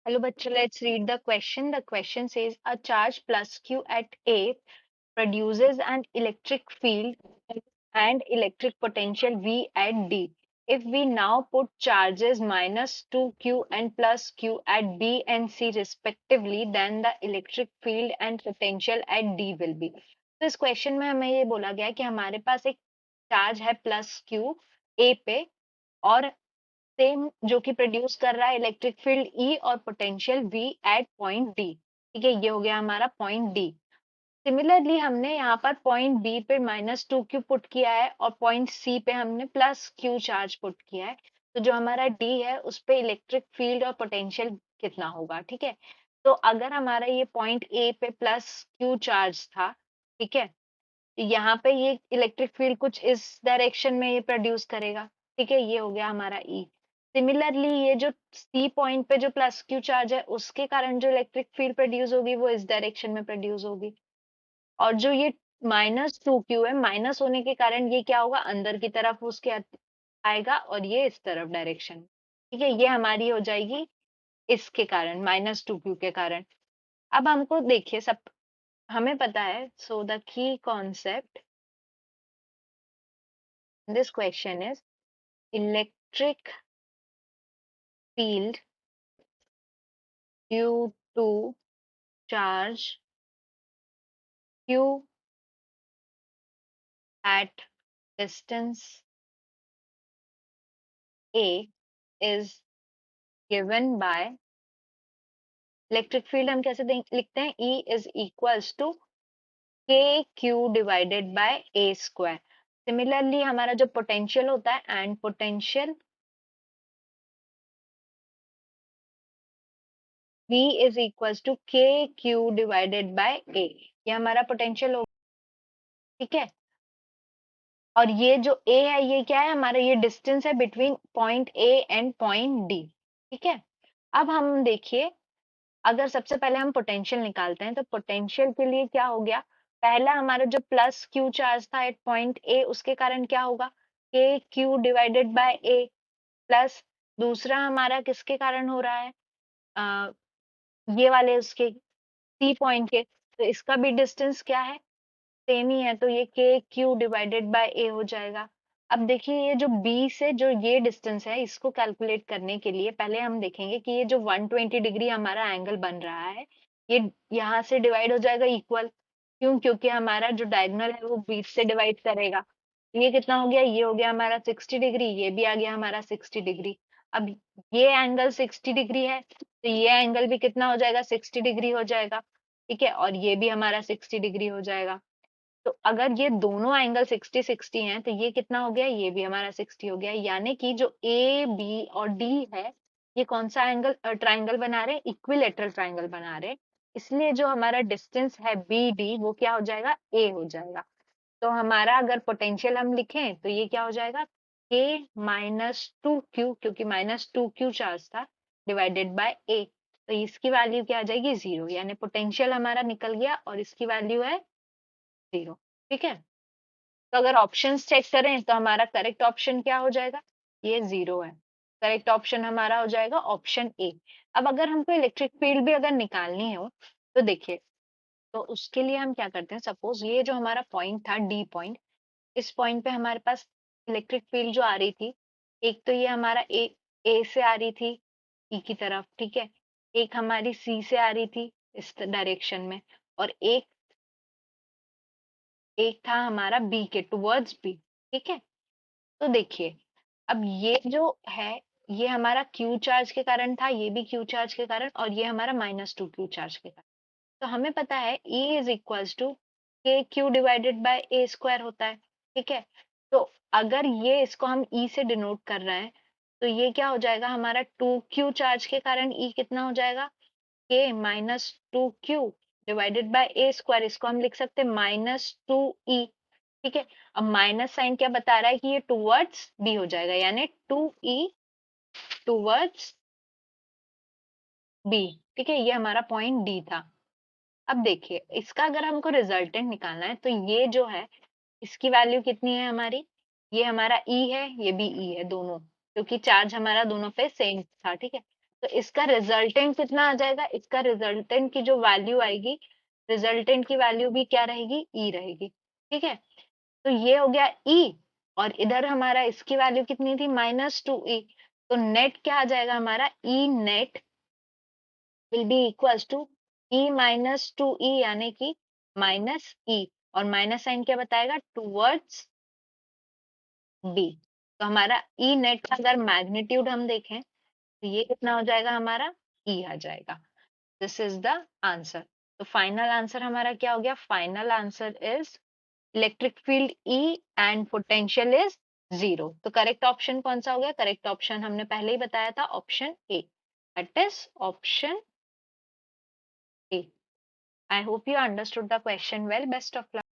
Hello, bachcho, let's read the question. The question says a charge plus Q at A produces an electric field and electric potential V at D. If we now put charges minus 2Q and plus Q at B and C respectively, then the electric field and potential at D will be. तो इस question में हमें ये बोला गया कि हमारे पास एक चार्ज है प्लस क्यू ए पे और सेम जो कि प्रोड्यूस कर रहा है इलेक्ट्रिक फील्ड ई और potential V at point D. ठीक है, ये हो गया हमारा पॉइंट डी। सिमिलरली हमने यहाँ पर पॉइंट बी पे माइनस 2Q पुट किया है और पॉइंट सी पे हमने प्लस क्यू चार्ज पुट किया है। तो जो हमारा डी है उस पे इलेक्ट्रिक फील्ड और पोटेंशियल कितना होगा। ठीक है, तो अगर हमारा ये पॉइंट ए पे प्लस क्यू चार्ज था, ठीक है, यहाँ पे ये इलेक्ट्रिक फील्ड कुछ इस डायरेक्शन में ये प्रोड्यूस करेगा। ठीक है, ये हो गया हमारा ई। सिमिलरली ये जो सी पॉइंट पे जो प्लस क्यू चार्ज है उसके कारण जो इलेक्ट्रिक फील्ड प्रोड्यूस होगी वो इस डायरेक्शन में प्रोड्यूस होगी। और जो ये माइनस 2Q है, माइनस होने के कारण ये क्या होगा, अंदर की तरफ उसके आएगा और ये इस तरफ डायरेक्शन। ठीक है, ये हमारी हो जाएगी इसके कारण, माइनस 2Q के कारण। अब हमको देखिए, सब हमें पता है, so the key concept this question is electric field due to charge q at distance a is given by electric field हम कैसे लिखते हैं, E is equals to KQ divided by A square। Similarly हमारा जो potential होता है and potential V is equals to KQ divided by A, ये हमारा पोटेंशियल होगा। ठीक है, और ये जो A है ये क्या है, हमारा ये डिस्टेंस है between point A and point D। ठीक है, अब हम देखिए, अगर सबसे पहले हम पोटेंशियल निकालते हैं तो पोटेंशियल के लिए क्या हो गया, पहला हमारा जो प्लस क्यू चार्ज था एट पॉइंट ए उसके कारण क्या होगा, के Q divided by A, plus दूसरा हमारा किसके कारण हो रहा है, ये वाले उसके सी पॉइंट के, तो इसका भी डिस्टेंस क्या है, सेम ही है, तो ये के क्यू डिवाइडेड बाय ए हो जाएगा। अब देखिए ये जो बी से जो ये डिस्टेंस है इसको कैलकुलेट करने के लिए पहले हम देखेंगे कि ये जो 120 डिग्री हमारा एंगल बन रहा है ये यहाँ से डिवाइड हो जाएगा इक्वल। क्यों, क्योंकि हमारा जो डायगोनल है वो बीच से डिवाइड करेगा। ये कितना हो गया, ये हो गया हमारा 60 डिग्री, ये भी आ गया हमारा 60 डिग्री। अब ये एंगल 60 डिग्री है तो ये एंगल भी कितना हो जाएगा, 60 डिग्री हो जाएगा। ठीक है, और ये भी हमारा 60 डिग्री हो जाएगा। तो अगर ये दोनों एंगल 60 60 हैं तो ये कितना हो गया, ये भी हमारा 60 हो गया। यानी कि जो ए बी और डी है ये कौन सा एंगल ट्राइंगल बना रहे हैं, इक्विलेटरल ट्राइंगल बना रहे हैं। इसलिए जो हमारा डिस्टेंस है बी डी वो क्या हो जाएगा, ए हो जाएगा। तो हमारा अगर पोटेंशियल हम लिखें तो ये क्या हो जाएगा, के माइनस 2Q, क्योंकि माइनस 2Q चार्ज था, डिवाइडेड बाय ए। तो इसकी वैल्यू क्या आ जाएगी, जीरो, यानी पोटेंशियल हमारा निकल गया और इसकी वैल्यू है जीरो। ठीक है, तो अगर ऑप्शंस चेक करें तो हमारा करेक्ट ऑप्शन क्या हो जाएगा, ये जीरो है। करेक्ट ऑप्शन हमारा हो जाएगा ऑप्शन ए। अब अगर हमको इलेक्ट्रिक फील्ड भी अगर निकालनी हो तो देखिए, तो उसके लिए हम क्या करते हैं, सपोज ये जो हमारा पॉइंट था डी पॉइंट, इस पॉइंट पे हमारे पास इलेक्ट्रिक फील्ड जो आ रही थी, एक तो ये हमारा ए से आ रही थी ई की तरफ, ठीक है, एक हमारी सी से आ रही थी इस डायरेक्शन में, और एक था हमारा बी के टुवर्ड्स बी। ठीक है, तो देखिए अब ये जो है ये हमारा क्यू चार्ज के कारण था, ये भी क्यू चार्ज के कारण, और ये हमारा माइनस 2Q चार्ज के कारण। तो हमें पता है E इज इक्वल्स टू के Q divided by A square होता है। ठीक है, तो अगर ये इसको हम E से डिनोट कर रहे हैं तो ये क्या हो जाएगा, हमारा 2Q चार्ज के कारण E कितना हो जाएगा, के minus 2Q divided by A square, इसको हम लिख सकते हैं -2E। ठीक है, अब माइनस साइन क्या बता रहा है कि ये टूवर्ड्स बी हो जाएगा, यानी 2E टूवर्ड्स बी। ठीक है, ये हमारा पॉइंट डी था। अब देखिए इसका अगर हमको रिजल्टेंट निकालना है तो ये जो है इसकी वैल्यू कितनी है हमारी, ये हमारा ई है, ये भी ई है, दोनों क्योंकि चार्ज हमारा दोनों पे सेम था। ठीक है, तो इसका रिजल्टेंट कितना आ जाएगा, इसका रिजल्टेंट की जो वैल्यू आएगी, रिजल्टेंट की वैल्यू भी क्या रहेगी, ई रहेगी। ठीक है, तो ये हो गया ई, और इधर हमारा इसकी वैल्यू कितनी थी, -2e। तो नेट क्या आ जाएगा हमारा, E net will be equals to E-2e, यानी कि -e, और माइनस साइन क्या बताएगा, टूवर्ड्स बी। तो हमारा ई नेट का अगर मैग्नीट्यूड हम देखें तो ये कितना हो जाएगा हमारा, ई आ जाएगा। This is the answer. तो फाइनल आंसर हमारा क्या हो गया, final answer is electric field E and potential is 0। तो करेक्ट ऑप्शन कौन सा हो गया, करेक्ट ऑप्शन हमने पहले ही बताया था, option A, that is option A. I hope you understood the question well. Best of luck.